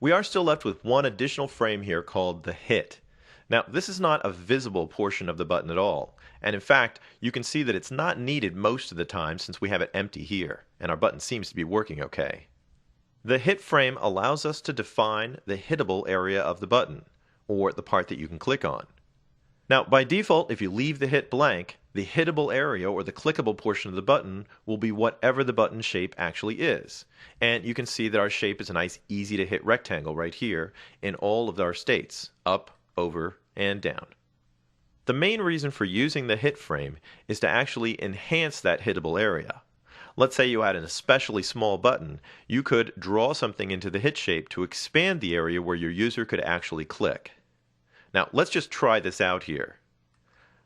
We are still left with one additional frame here called the hit. Now, this is not a visible portion of the button at all, and in fact, you can see that it's not needed most of the time since we have it empty here, and our button seems to be working okay. The hit frame allows us to define the hittable area of the button, or the part that you can click on. Now, by default, if you leave the hit blank, the hittable area or the clickable portion of the button will be whatever the button shape actually is. And you can see that our shape is a nice easy to hit rectangle right here in all of our states, up, over, and down. The main reason for using the hit frame is to actually enhance that hittable area. Let's say you had an especially small button, you could draw something into the hit shape to expand the area where your user could actually click. Now, let's just try this out here.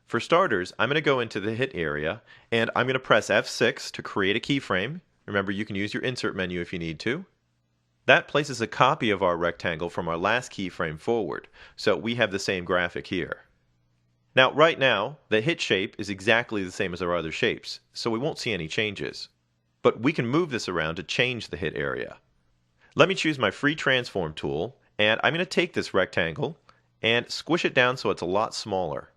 For starters, I'm going to go into the hit area, and I'm going to press F6 to create a keyframe. Remember, you can use your insert menu if you need to. That places a copy of our rectangle from our last keyframe forward, so we have the same graphic here. Now, right now, the hit shape is exactly the same as our other shapes, so we won't see any changes. But we can move this around to change the hit area. Let me choose my free transform tool, and I'm going to take this rectangle and squish it down so it's a lot smaller.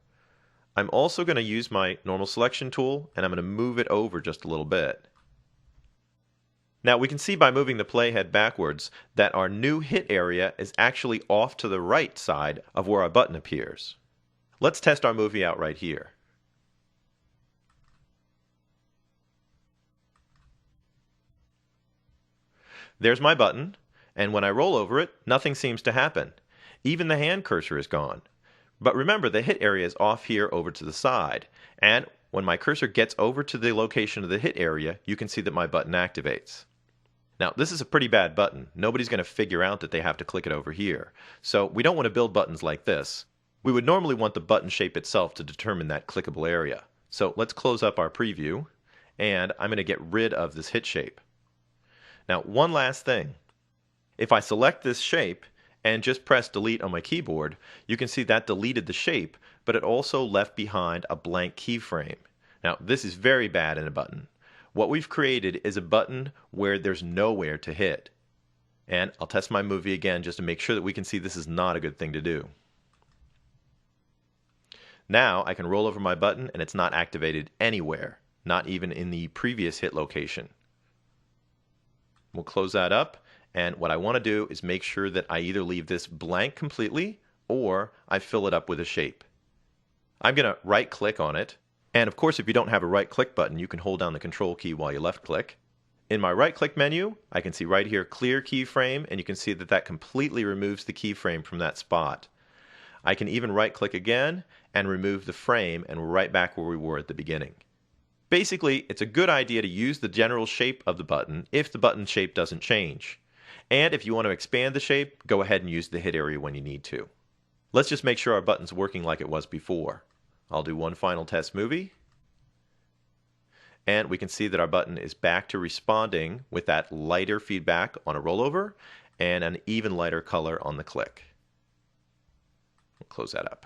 I'm also going to use my normal selection tool, and I'm going to move it over just a little bit. Now we can see by moving the playhead backwards that our new hit area is actually off to the right side of where our button appears. Let's test our movie out right here. There's my button, and when I roll over it, nothing seems to happen. Even the hand cursor is gone. But remember, the hit area is off here over to the side, and when my cursor gets over to the location of the hit area, you can see that my button activates. Now, this is a pretty bad button. Nobody's going to figure out that they have to click it over here. So we don't want to build buttons like this. We would normally want the button shape itself to determine that clickable area. So let's close up our preview, and I'm going to get rid of this hit shape. Now, one last thing. If I select this shape and just press delete on my keyboard, you can see that deleted the shape, but it also left behind a blank keyframe. Now, this is very bad in a button. What we've created is a button where there's nowhere to hit. And I'll test my movie again just to make sure that we can see this is not a good thing to do. Now I can roll over my button and it's not activated anywhere, not even in the previous hit location. We'll close that up, and what I want to do is make sure that I either leave this blank completely or I fill it up with a shape. I'm going to right click on it, and of course if you don't have a right click button you can hold down the control key while you left click. In my right click menu I can see right here clear keyframe, and you can see that that completely removes the keyframe from that spot. I can even right click again and remove the frame, and we're right back where we were at the beginning. Basically, it's a good idea to use the general shape of the button if the button shape doesn't change. And if you want to expand the shape, go ahead and use the hit area when you need to. Let's just make sure our button's working like it was before. I'll do one final test movie. And we can see that our button is back to responding with that lighter feedback on a rollover and an even lighter color on the click. We'll close that up.